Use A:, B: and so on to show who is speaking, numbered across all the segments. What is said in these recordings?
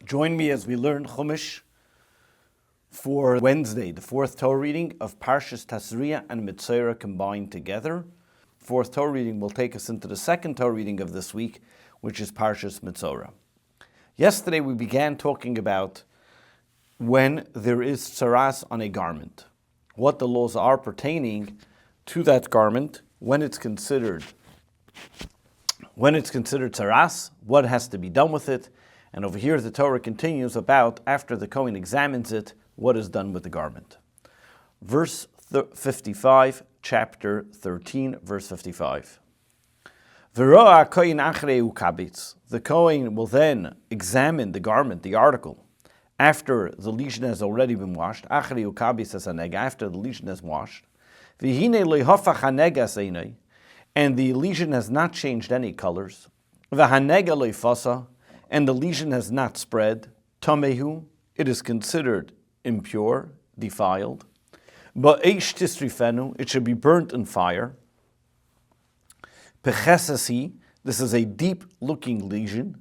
A: Join me as we learn Chumash for Wednesday, the fourth Torah reading of Parshas Tazria-Metzora combined together. Fourth Torah reading will take us into the second Torah reading of this week, which is Parshas Metzora. Yesterday we began talking about when there is tsaras on a garment, what the laws are pertaining to that garment, when it's considered tsaras, what has to be done with it. And over here the Torah continues about, after the Kohen examines it, what is done with the garment. Verse 55, chapter 13, verse 55. The Kohen will then examine the garment, the article, after the lesion has already been washed, after the lesion has washed, and the lesion has not changed any colors, and the lesion has not spread, tamehu, it is considered impure, defiled. Ba'esh tisrifenu, it should be burnt in fire. Pechesasi, this is a deep-looking lesion.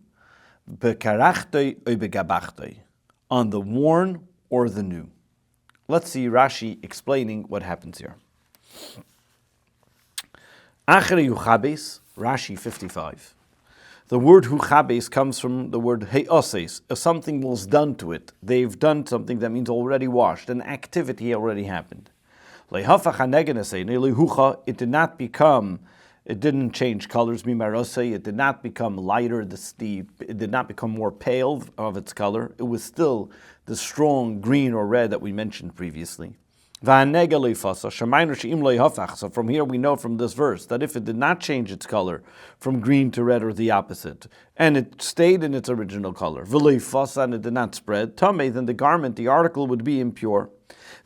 A: Bekarachtoi begabachtoi, on the worn or the new. Let's see Rashi explaining what happens here. Achere yuchabes, Rashi 55. The word huchabes comes from the word heoses. Something was done to it. They've done something that means already washed. An activity already happened. It didn't change colors. It did not become lighter. It did not become more pale of its color. It was still the strong green or red that we mentioned previously. So from here we know from this verse that if it did not change its color from green to red or the opposite, and it stayed in its original color, and it did not spread, then the garment, the article, would be impure.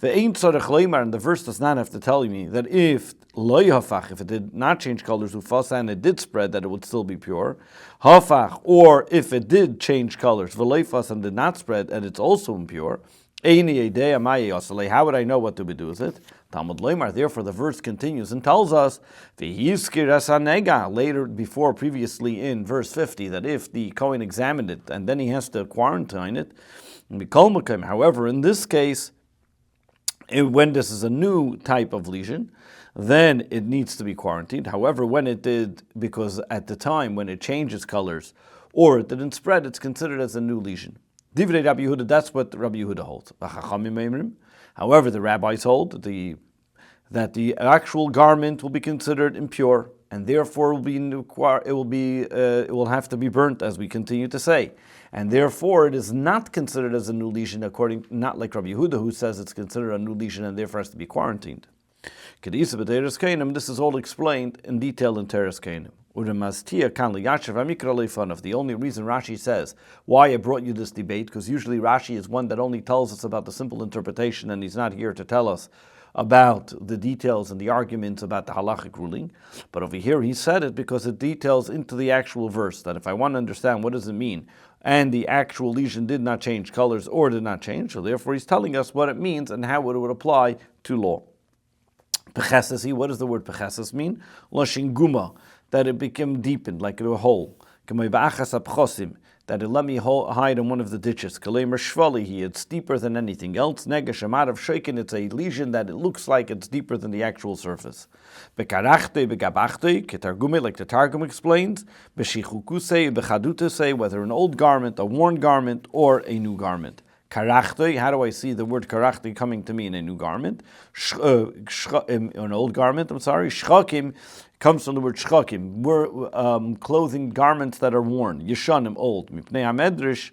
A: And the verse does not have to tell me that if it did not change colors and it did spread, that it would still be pure. Or if it did change colors and did not spread, and it's also impure. How would I know what to do with it? Therefore, the verse continues and tells us later, previously in verse 50, that if the Kohen examined it and then he has to quarantine it. However, in this case, when this is a new type of lesion, then it needs to be quarantined. However, when it did, because at the time when it changes colors or it didn't spread, it's considered as a new lesion. Divrei Rabbi Yehuda, that's what Rabbi Yehuda holds. However, the rabbis hold that the actual garment will be considered impure, and therefore it will have to be burnt, as we continue to say, and therefore it is not considered as a new lesion, not like Rabbi Yehuda, who says it's considered a new lesion and therefore has to be quarantined. This is all explained in detail in Teres Kainim. The only reason Rashi says why I brought you this debate, because usually Rashi is one that only tells us about the simple interpretation, and he's not here to tell us about the details and the arguments about the halachic ruling. But over here he said it because it details into the actual verse, that if I want to understand what does it mean, and the actual lesion did not change colors or did not change, so therefore he's telling us what it means and how it would apply to law. Pechesesi, what does the word pecheses mean? Lashin guma, that it became deepened, like a hole. That it let me hide in one of the ditches. Kalemer shvalihi, it's deeper than anything else. Negashamat of shaikin, it's a lesion that it looks like it's deeper than the actual surface. Bekarachte, begabachte, ketargume, like the Targum explains. Beshichukuse, bechadutese, whether an old garment, a worn garment, or a new garment. Karachte, how do I see the word karachte coming to me in a new garment? An old garment, Shchakim comes from the word shchakim, clothing, garments that are worn. Yeshanim, old. Mipnei hamedrish.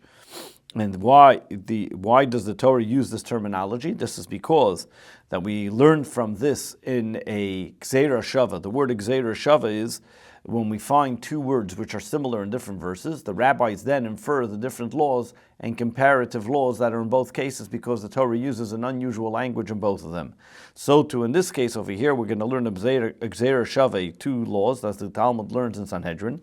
A: And why does the Torah use this terminology? This is because that we learn from this in a gzeira shava. The word gzeira shava is when we find two words which are similar in different verses, the rabbis then infer the different laws and comparative laws that are in both cases, because the Torah uses an unusual language in both of them. So too in this case over here, we're going to learn a gzeira shava, two laws, as the Talmud learns in Sanhedrin.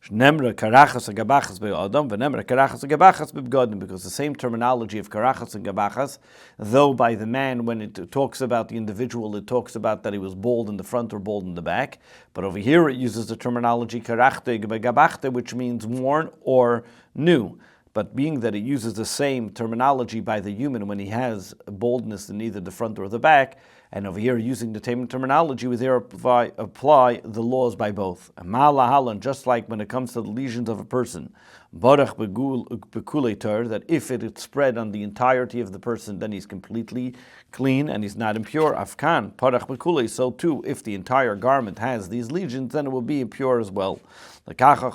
A: Nemra karachas and gabachas be'adam, v'nemra karachas and gabachas be'bgadim, because the same terminology of karachas and gabachas, though by the man, when it talks about the individual, it talks about that he was bald in the front or bald in the back, but over here it uses the terminology karachte be'gabachte, which means worn or new. But being that it uses the same terminology by the human when he has baldness in either the front or the back, and over here using the same terminology, we there apply the laws by both. And just like when it comes to the lesions of a person, barach bekuletar, that if it is spread on the entirety of the person, then he's completely clean and he's not impure. Afkan, parach bekule, so too, if the entire garment has these lesions, then it will be impure as well. Therefore,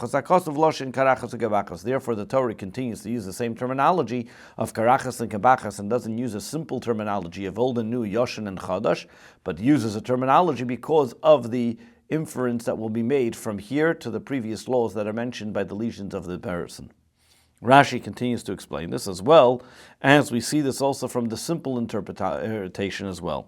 A: the Torah continues to use the same terminology of karachas and kabachas and doesn't use a simple terminology of old and new, yoshin and chadash, but uses a terminology because of the inference that will be made from here to the previous laws that are mentioned by the lesions of the person. Rashi continues to explain this as well, as we see this also from the simple interpretation as well.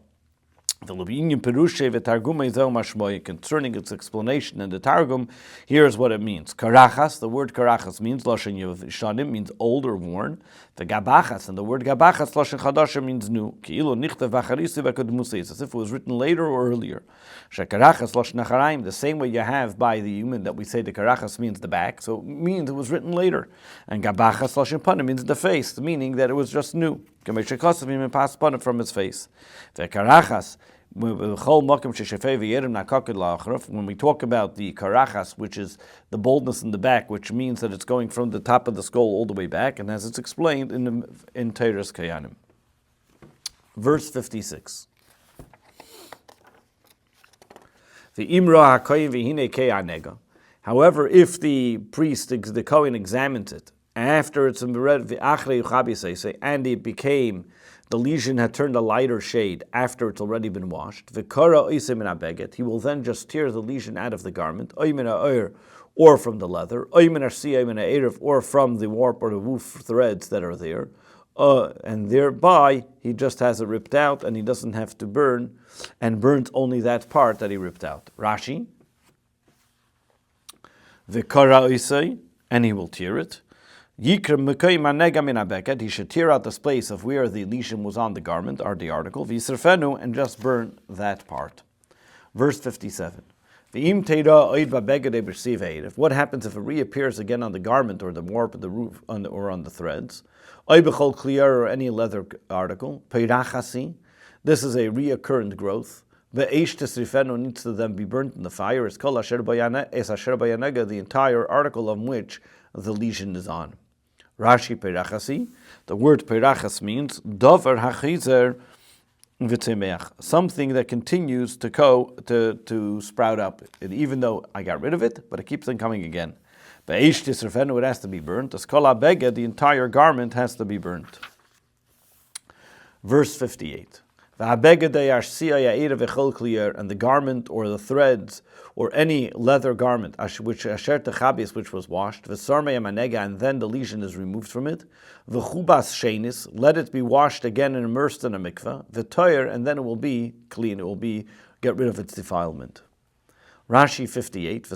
A: The Levinian Perushe v'Targumei zeu mashmoy, concerning its explanation in the Targum, here's what it means. Karachas, the word karachas means lashon yishanim, means old or worn. The gabachas, and the word gabachas lashon chadasha means new. Ki'ilu nichtav v'acharisi v'kadmuseis, as if it was written later or earlier. Shekarachas lashon acharayim, the same way you have by the human that we say the karachas means the back, so it means it was written later. And gabachas lashon panim means the face, meaning that it was just new. From his face. The karachas, when we talk about the karachas, which is the baldness in the back, which means that it's going from the top of the skull all the way back, and as it's explained in Teiras Kayanim. Verse 56. However, if the priest, the Kohen, examines it, after it's read and it became, the lesion had turned a lighter shade after it's already been washed, he will then just tear the lesion out of the garment, or from the leather, or from the warp or the woof threads that are there, and thereby he just has it ripped out and he doesn't have to burn, and burns only that part that he ripped out. Rashi, and he will tear it. He should tear out the space of where the lesion was on the garment, or the article, and just burn that part. Verse 57. What happens if it reappears again on the garment, or the warp, or the roof, or on the threads? Or any leather article. This is a reoccurrent growth. Needs to then be burnt in the fire. Is the entire article on which the lesion is on. Rashi perachasi, the word perachas means dover hachizer v'tzemeach, something that continues to sprout up. And even though I got rid of it, but it keeps on coming again. Be'esh tisrefenu, it has to be burnt. The skola bega, the entire garment has to be burnt. Verse 58. And the garment or the threads or any leather garment which was washed, and then the lesion is removed from it, let it be washed again and immersed in a mikveh, and then it will be clean, it will be get rid of its defilement. Rashi 58,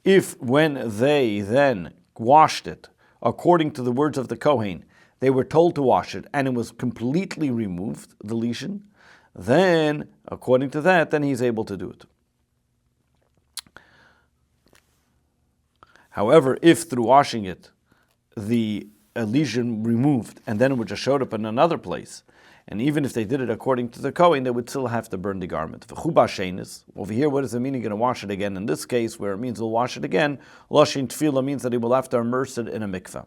A: if when they then washed it, according to the words of the Kohen, they were told to wash it, and it was completely removed, the lesion, then, according to that, then he's able to do it. However, if through washing it, the lesion removed, and then it would just showed up in another place, and even if they did it according to the Kohen, they would still have to burn the garment. Over here, what does it mean you're going to wash it again? In this case, where it means we'll wash it again, Lashin Tefillah means that he will have to immerse it in a mikveh.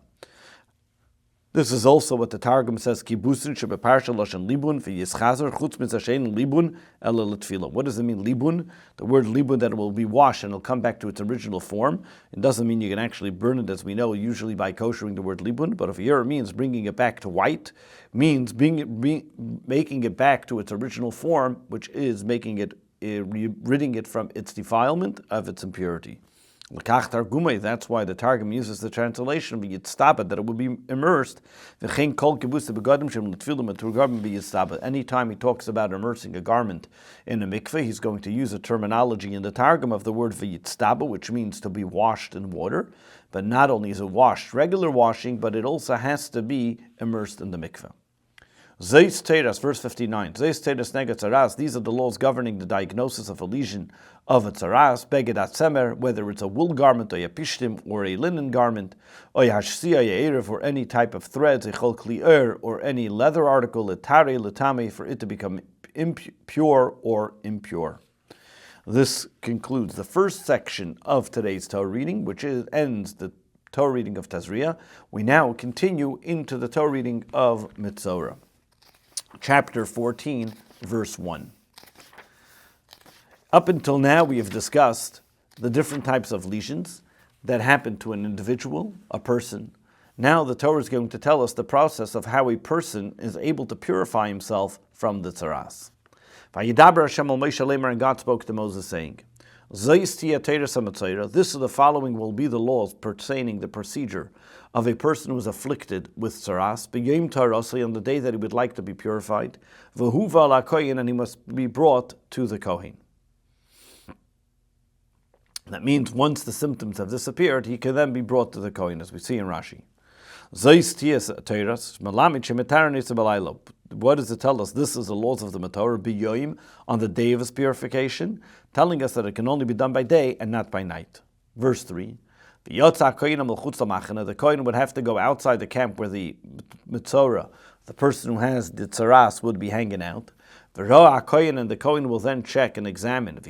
A: This is also what the Targum says, Kibusin shebeparsha lashon libun v'yischazer chutz mitzashein libun ela l'tefillah. What does it mean, libun? The word libun, that it will be washed and it'll come back to its original form. It doesn't mean you can actually burn it, as we know, usually by koshering the word libun, but if here it means bringing it back to white, means making it back to its original form, which is making it, ridding it from its defilement, of its impurity. That's why the Targum uses the translation of Yitztabed, that it would be immersed. Anytime he talks about immersing a garment in a mikveh, he's going to use a terminology in the Targum of the word Yitztabed, which means to be washed in water. But not only is it washed, regular washing, but it also has to be immersed in the mikveh. Zeis Teras, verse 59. Zeis Teras nega tzaras. These are the laws governing the diagnosis of a lesion of a tzaras. Beged atzemer, whether it's a wool garment, or a pishtim, or a linen garment, or a hashsia ye'erev, or any type of threads, a chol kli'er, or any leather article, letare, letame, for it to become pure or impure. This concludes the first section of today's Torah reading, which ends the Torah reading of Tazria. We now continue into the Torah reading of Metzora. Chapter 14, verse 1. Up until now, we have discussed the different types of lesions that happen to an individual, a person. Now the Torah is going to tell us the process of how a person is able to purify himself from the tzaras. Vayidaber Hashem al Moshe Lemer, and God spoke to Moses, saying, this is the following will be the laws pertaining the procedure of a person who is afflicted with tzaras, on the day that he would like to be purified, and he must be brought to the Kohen. That means once the symptoms have disappeared, he can then be brought to the Kohen, as we see in Rashi. What does it tell us? This is the laws of the Metzora, biyoim, on the day of his purification, telling us that it can only be done by day and not by night. Verse 3, the Kohen would have to go outside the camp where the Metzora, the person who has the tzaras, would be hanging out. And the Kohen will then check and examine. And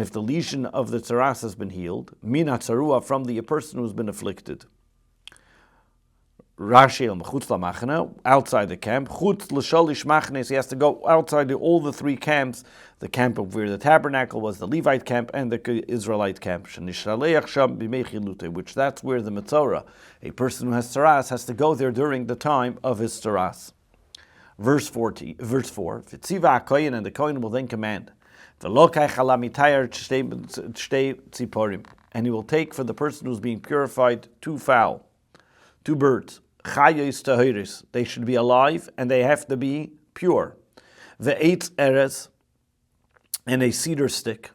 A: if the lesion of the tzaras has been healed, from the person who has been afflicted. Rashi outside the camp. He has to go outside all the three camps, the camp of where the tabernacle was, the Levite camp, and the Israelite camp. Which that's where the Metzora, a person who has tzaras, has to go there during the time of his tzaras. Verse 4, and the Kohen will then command, and he will take for the person who is being purified two birds. They should be alive and they have to be pure. Ve'etz eres, and a cedar stick.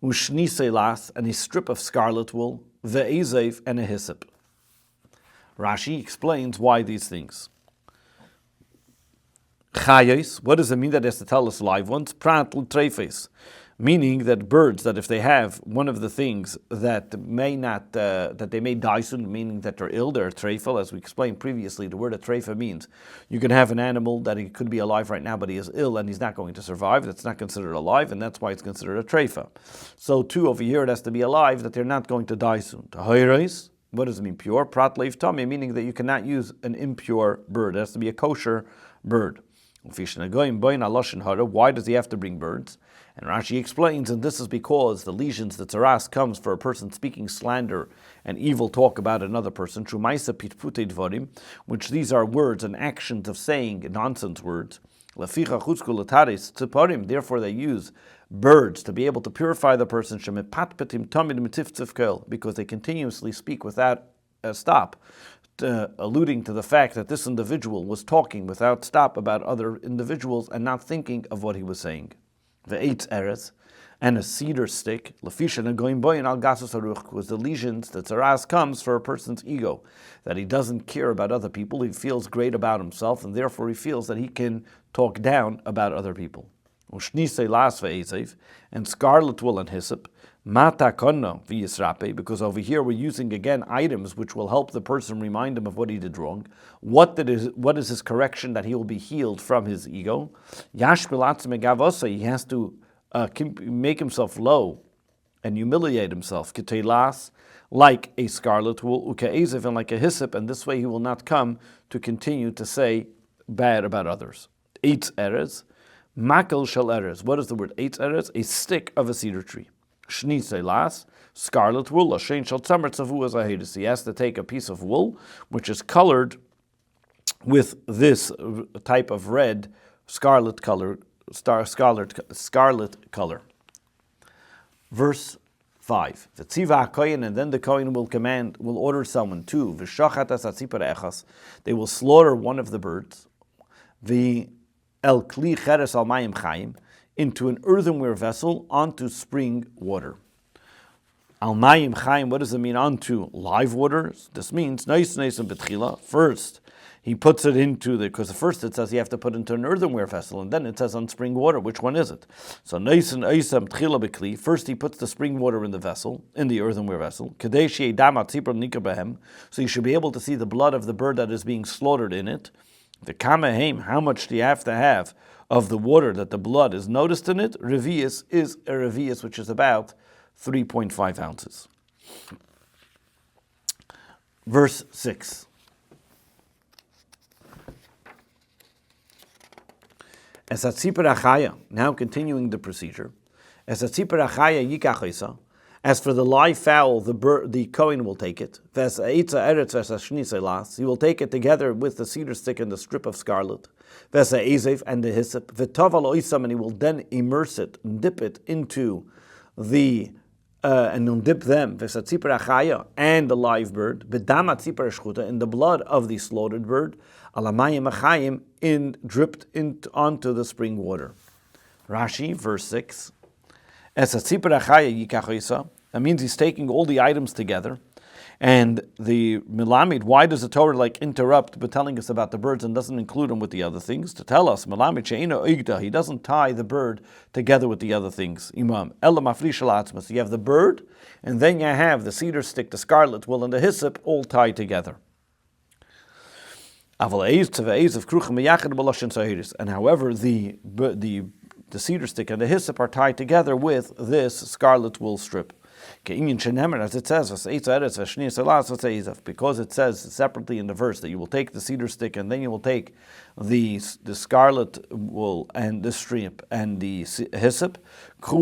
A: Ushniselas, and a strip of scarlet wool. Ve'ezev, and a hyssop. Rashi explains why these things. Chayos, what does it mean that it has to tell us live ones? Prat l'treifes, meaning that birds, that if they have one of the things that may not, that they may die soon, meaning that they're ill, they're a treifel. As we explained previously, the word a treifa means you can have an animal that he could be alive right now, but he is ill and he's not going to survive. That's not considered alive, and that's why it's considered a treifa. So too, over here, it has to be alive, that they're not going to die soon. Tahoiros, what does it mean? Pure. Prat leif tami, meaning that you cannot use an impure bird. It has to be a kosher bird. Why does he have to bring birds? And Rashi explains, and this is because the lesions, the tzaras, comes for a person speaking slander and evil talk about another person, which these are words and actions of saying nonsense words. Therefore they use birds to be able to purify the person, because they continuously speak without a stop, alluding to the fact that this individual was talking without stop about other individuals and not thinking of what he was saying. The eitz eretz, and a cedar stick, lafisha and going boy and al gasus haruch, was the lesions that tzaras comes for a person's ego, that he doesn't care about other people, he feels great about himself, and therefore he feels that he can talk down about other people. Ushnisei las ve'ezev, and scarlet wool and hyssop, mata konno v'yisrape, because over here we're using again items which will help the person remind him of what he did wrong. What is his correction, that he will be healed from his ego? Yashpil atzme gavosa, he has to make himself low and humiliate himself. Kitelas, like a scarlet wool, uke'ezev, and like a hyssop, and this way he will not come to continue to say bad about others. Eitz erez, makel shel erez. What is the word eitz erez? A stick of a cedar tree. Shniselas, scarlet wool, Ashen shel tzamer tzavu as ahedis. He has to take a piece of wool which is colored with this type of red scarlet color. Verse 5. V'tziva hakoyin, and then the kohen will order someone to v'shachat as hatzipor echas. They will slaughter one of the birds. The el kli cheres al mayim chayim, into an earthenware vessel onto spring water. Al mayim chayim, what does it mean? Onto live waters. This means nice and betchila. First, he puts it into because first it says you have to put it into an earthenware vessel, and then it says on spring water. Which one is it? So nice and betchila bekli. First, he puts the spring water in the vessel, in the earthenware vessel. Kadesh dama tzipor nika behem. So you should be able to see the blood of the bird that is being slaughtered in it. The kamahem, how much do you have to have of the water that the blood is noticed in it? Revius is a revius, which is about 3.5 ounces. Verse 6. As a tzipor achaya, now continuing the procedure. As a tzipor achaya yikach. As for the live fowl, the kohen will take it. He will take it together with the cedar stick and the strip of scarlet. And the hyssop. And he will then immerse it and dip it into the and dip them and the live bird in the blood of the slaughtered bird, dripped onto the spring water. Rashi, verse 6. That means he's taking all the items together. And the Milamid, why does the Torah interrupt but telling us about the birds and doesn't include them with the other things? To tell us, Milamid she'ena igda, he doesn't tie the bird together with the other things. Imam, ela mafrish alatzmas. You have the bird, and then you have the cedar stick, the scarlet wool, and the hyssop all tied together. And however, the cedar stick and the hyssop are tied together with this scarlet wool strip. As it says, because it says separately in the verse that you will take the cedar stick and then you will take the scarlet wool and the strip and the hyssop. There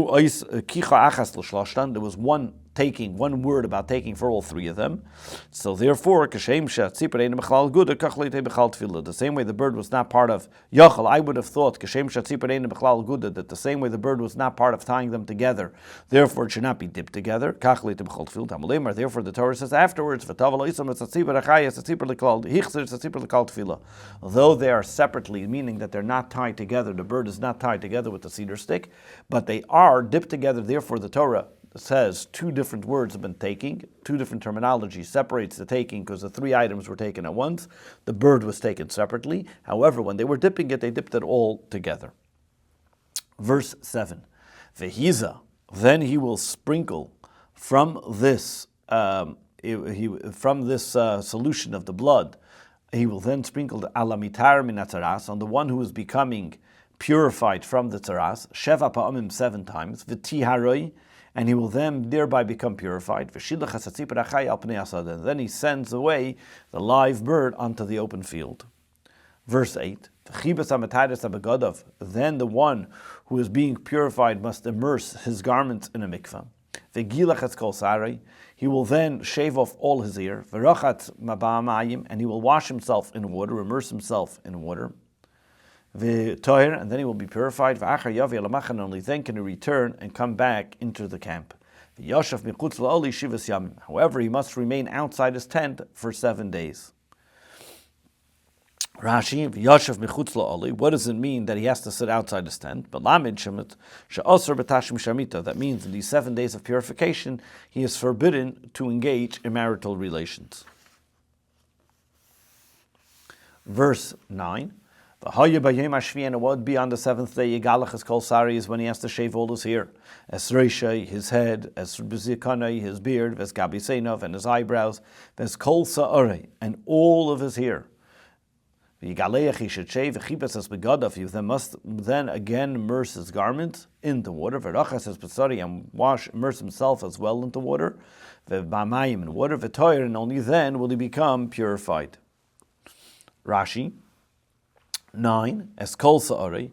A: was one word about taking for all three of them. So therefore, the same way the bird was not part of Yachal, I would have thought that the same way the bird was not part of tying them together, therefore it should not be dipped together. Therefore the Torah says afterwards, though they are separately, meaning that they're not tied together, the bird is not tied together with the cedar stick, but they are dipped together. Therefore the Torah says two different words have been taken, two different terminology separates the taking because the three items were taken at once. The bird was taken separately. However, when they were dipping it, they dipped it all together. Verse 7. Vehiza, then he will sprinkle from this solution of the blood. He will then sprinkle the alamitar min atzaras on the one who is becoming purified from the tzaras, sheva pa'amim 7 times, v'tiharoi, and he will then thereby become purified. And then he sends away the live bird onto the open field. Verse 8. Then the one who is being purified must immerse his garments in a mikvah. He will then shave off all his ear. And he will wash himself in water, immerse himself in water. And then he will be purified. And only then can he return and come back into the camp. However, he must remain outside his tent for 7 days. Rashi, what does it mean that he has to sit outside his tent? That means in these 7 days of purification, he is forbidden to engage in marital relations. Verse 9. And it would be on the 7th day, Yigalach kol sari, is when he has to shave all his hair. As Reishay, his head, as B'zikanai, his beard, as Gabisenov, and his eyebrows, as kol sa'are, and all of his hair. Yigalech, he should shave, V'chibas as Begadav, he then must then again immerse his garment into water, V'rachas as B'sari, and immerse himself as well into water, V'bamayim in water, V'toyer, and only then will he become purified. Rashi 9, as kol sa'ari,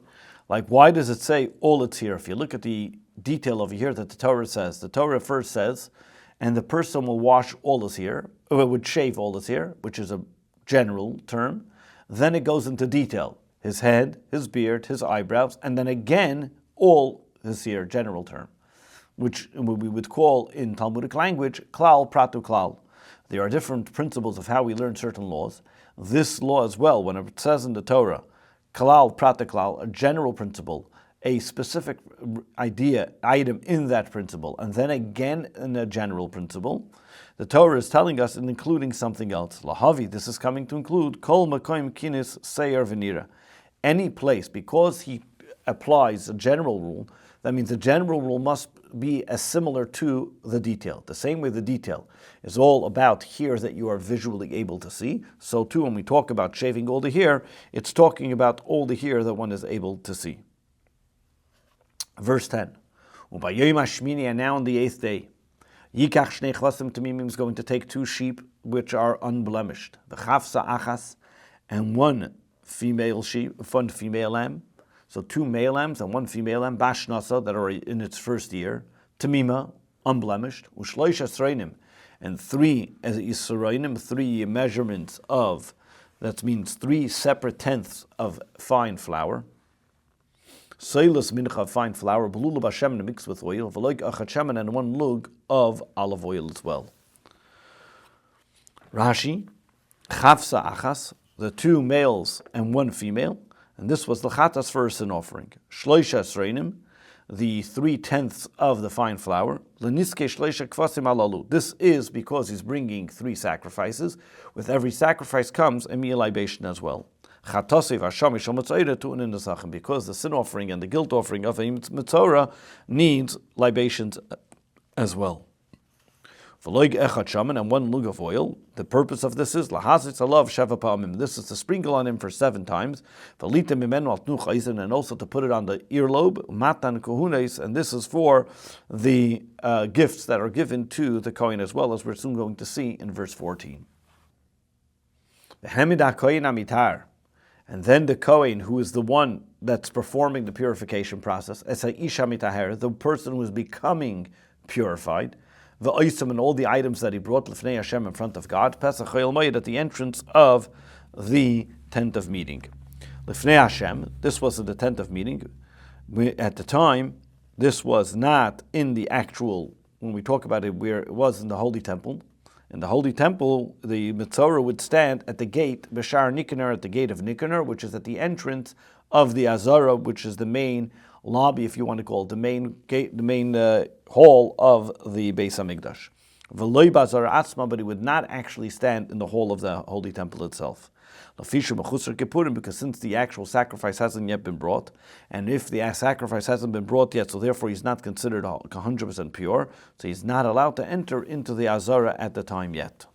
A: like why does it say all its here? If you look at the detail over here that the Torah says, the Torah first says, and the person will wash all his hair, or it would shave all his hair, which is a general term. Then it goes into detail, his head, his beard, his eyebrows, and then again all his hair, general term. which we would call in Talmudic language, klal pratu klal. There are different principles of how we learn certain laws. This law as well, when it says in the Torah, klal pratu klal, a general principle, a specific item in that principle, and then again in a general principle, the Torah is telling us and including something else. Lahavi, this is coming to include kol makoim kinis seir v'nira. Any place, because he applies a general rule, that means the general rule must be as similar to the detail. The same way the detail is all about hair that you are visually able to see, so too when we talk about shaving all the hair, it's talking about all the hair that one is able to see. Verse 10. Ubayom hashmini, and now on the 8th day, Yikach shnei chvasim tamimim is going to take 2 sheep which are unblemished, the chafsa achas, and 1 female lamb. So 2 male lambs and 1 female lamb, bashnasa, that are in its first year, tamima, unblemished, ushloish asreinim, and 3 as yisrainim, 3 measurements of, that means 3 separate tenths of fine flour. Soilus mincha, fine flour, belula b'shemen mixed with oil, v'loik achat shemen, and 1 lug of olive oil as well. Rashi, chavsa achas, the 2 males and 1 female, and this was the chatas for a sin offering. Shloisha sreinim, the 3/10 of the fine flour. Leniske shloisha kvasim alalu. This is because he's bringing 3 sacrifices. With every sacrifice comes a meal libation as well. Because the sin offering and the guilt offering of a Metzora needs libations as well. And 1 lug of oil. The purpose of this is this is to sprinkle on him for 7 times, and also to put it on the earlobe, matan kohunes, and this is for the gifts that are given to the Kohen as well, as we're soon going to see in verse 14. And then the Kohen, who is the one that's performing the purification process, the person who is becoming purified, the oisim and all the items that he brought l'fnei Hashem in front of God, Pesach Chayil Moed, at the entrance of the tent of meeting. L'fnei Hashem, this was at the tent of meeting. At the time, this was not in the actual, when we talk about it, where it was in the Holy Temple. In the Holy Temple, the Metzora would stand at the gate, B'shar Nikanor, at the gate of Nikanor, which is at the entrance of the Azara, which is the main lobby, if you want to call it, the main gate, the main hall of the Beis HaMikdash. V'loi b'Azara atzma, but he would not actually stand in the hall of the Holy Temple itself. Because since the actual sacrifice hasn't yet been brought, and if the sacrifice hasn't been brought yet, so therefore he's not considered 100% pure, so he's not allowed to enter into the Azara at the time yet.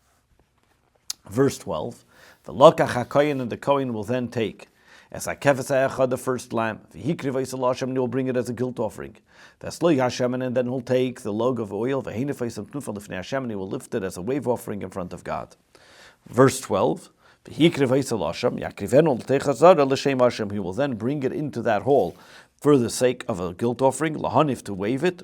A: Verse 12, the Lokach HaKoyin, and the Kohen will then take as the first lamb, and he will bring it as a guilt offering. And then he'll take the log of oil, and he will lift it as a wave offering in front of God. Verse 12, he will then bring it into that hall for the sake of a guilt offering, lahanif, to wave it,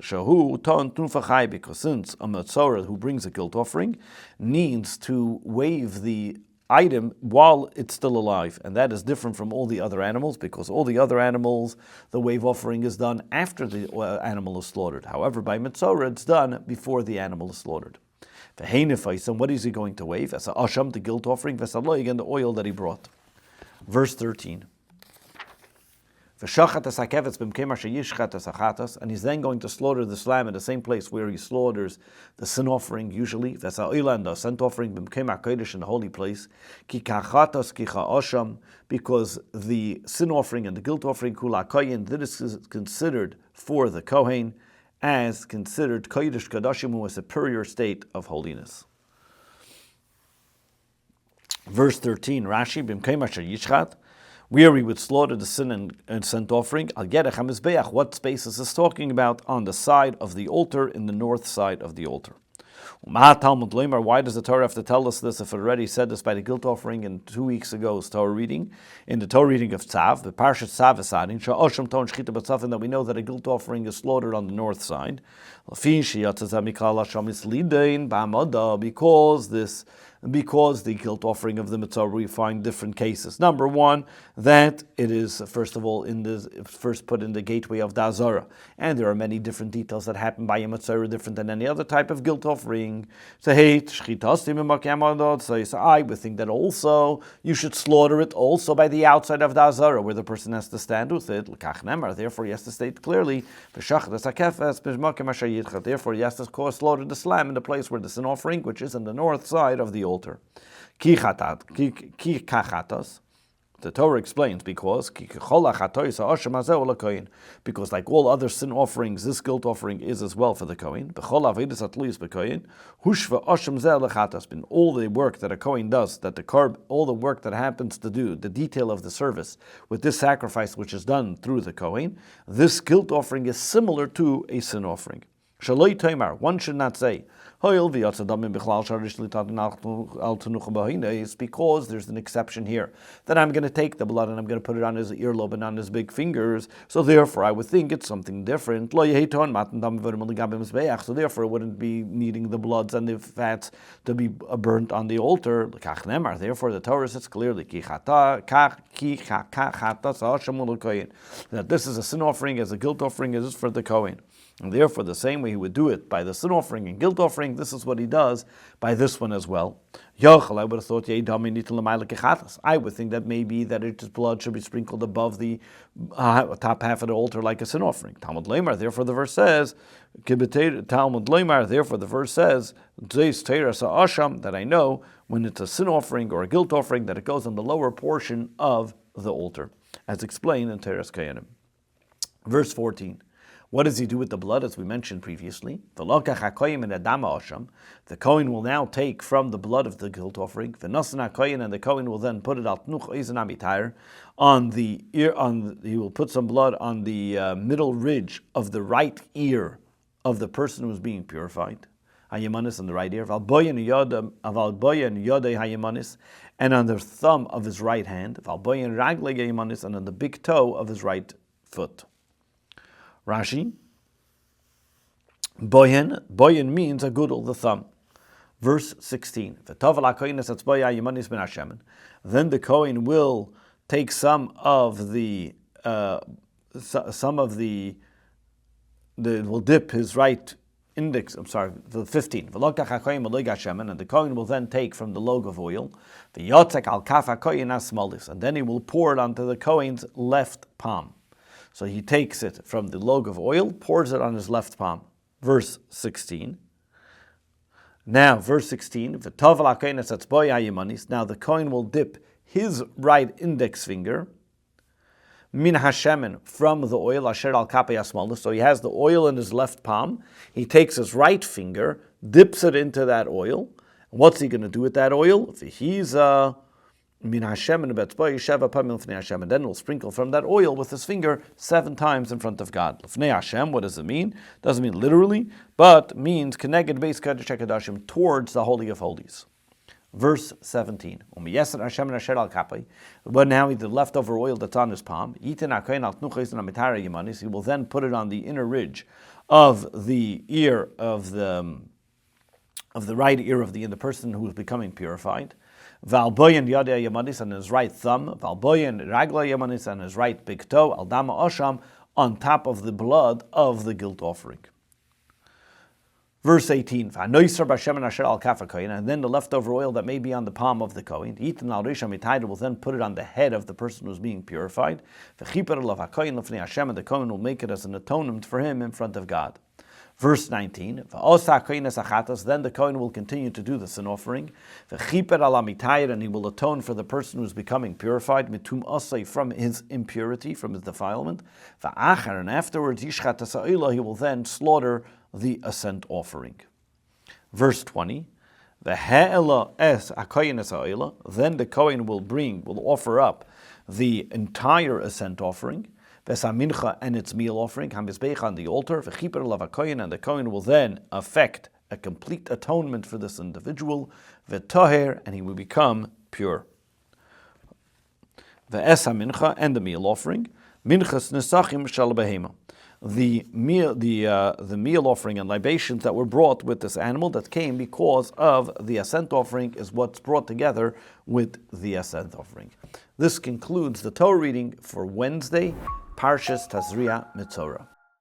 A: because since a Metzora who brings a guilt offering needs to wave the item while it's still alive, and that is different from all the other animals, because all the other animals, the wave offering is done after the animal is slaughtered. However, by Metzora, it's done before the animal is slaughtered. And what is he going to wave? As a asham, the guilt offering, and the oil that he brought. Verse 13. And he's then going to slaughter this lamb in the same place where he slaughters the sin offering usually. And the scent offering in the holy place. Because the sin offering and the guilt offering, this is considered for the Kohen as considered Kodesh Kadashim, who a superior state of holiness. Verse 13, Rashi, where we would slaughter the sin and scent offering, what space is this talking about? On the side of the altar, in the north side of the altar. Why does the Torah have to tell us this if it already said this by the guilt offering in 2 weeks ago's Torah reading? In the Torah reading of Tzav, the Parshat Tzav is adding, that we know that a guilt offering is slaughtered on the north side. Because because the guilt offering of the Metzora, we find different cases. Number one, that it is, first of all, first put in the gateway of Tazria. And there are many different details that happen by a Metzora, different than any other type of guilt offering. So I would think that also you should slaughter it also by the outside of Tazria, where the person has to stand with it. Therefore, he has to state clearly, therefore he has to slaughter the lamb in the place where the sin offering, which is on the north side of the altar. Ki kachatos. The Torah explains because like all other sin offerings, this guilt offering is as well for the Kohen. All the work that a Kohen does, all the work that happens to do, the detail of the service with this sacrifice which is done through the Kohen, this guilt offering is similar to a sin offering. One should not say, it's because there's an exception here, that I'm going to take the blood and I'm going to put it on his earlobe and on his big fingers, so therefore I would think it's something different. So therefore it wouldn't be needing the bloods and the fats to be burnt on the altar. Therefore the Torah says clearly that this is a sin offering as a guilt offering as is for the Kohen. And therefore, the same way he would do it by the sin offering and guilt offering, this is what he does by this one as well. I would have thought, I would think that maybe that its blood should be sprinkled above the top half of the altar like a sin offering. Talmud Leimar, therefore the verse says, that I know when it's a sin offering or a guilt offering that it goes on the lower portion of the altar, as explained in Teres Kayanim. Verse 14. What does he do with the blood, as we mentioned previously? The Kohen will now take from the blood of the guilt offering, and the Kohen will then put it on the ear. He will put some blood on the middle ridge of the right ear of the person who is being purified. Hayamanis on the right ear, and on the thumb of his right hand, and on the big toe of his right foot. Rashi, boyen means a gudel, the thumb. Verse 16. Then the Kohen will take some of the will dip his right index, the 15. And the Kohen will then take from the log of oil, and then he will pour it onto the Kohen's left palm. So he takes it from the log of oil, pours it on his left palm. Verse 16. Now, verse 16. Now the Kohen will dip his right index finger, min hashemen, from the oil, asher al kapei hasmalus. So he has the oil in his left palm. He takes his right finger, dips it into that oil. And what's he going to do with that oil? If he's min Hashem and then he'll sprinkle from that oil with his finger 7 times in front of God. Lefnei Hashem, what does it mean? Doesn't mean literally, but means connected beis kodesh HaKadoshim, towards the Holy of Holies. Verse 17. But now the leftover oil that's on his palm, he will then put it on the inner ridge of the ear of the right ear of the person who is becoming purified. Valboyan yadei yamanis, on his right thumb, Valboyan ragla yamanis, on his right big toe, Aldama Osham, on top of the blood of the guilt offering. Verse 18, and then the leftover oil that may be on the palm of the Kohen, will then put it on the head of the person who is being purified, and the Kohen will make it as an atonement for him in front of God. Verse 19, then the Kohen will continue to do the sin offering, and he will atone for the person who is becoming purified, from his impurity, from his defilement, and afterwards he will then slaughter the ascent offering. Verse 20, then the Kohen will offer up the entire ascent offering, and its meal offering, on the altar, and the Kohen will then effect a complete atonement for this individual, and he will become pure. And the meal offering, minchas nesachim shel behema. the meal offering and libations that were brought with this animal that came because of the ascent offering is what's brought together with the ascent offering. This concludes the Torah reading for Wednesday, Parshas Tazria-Metzora.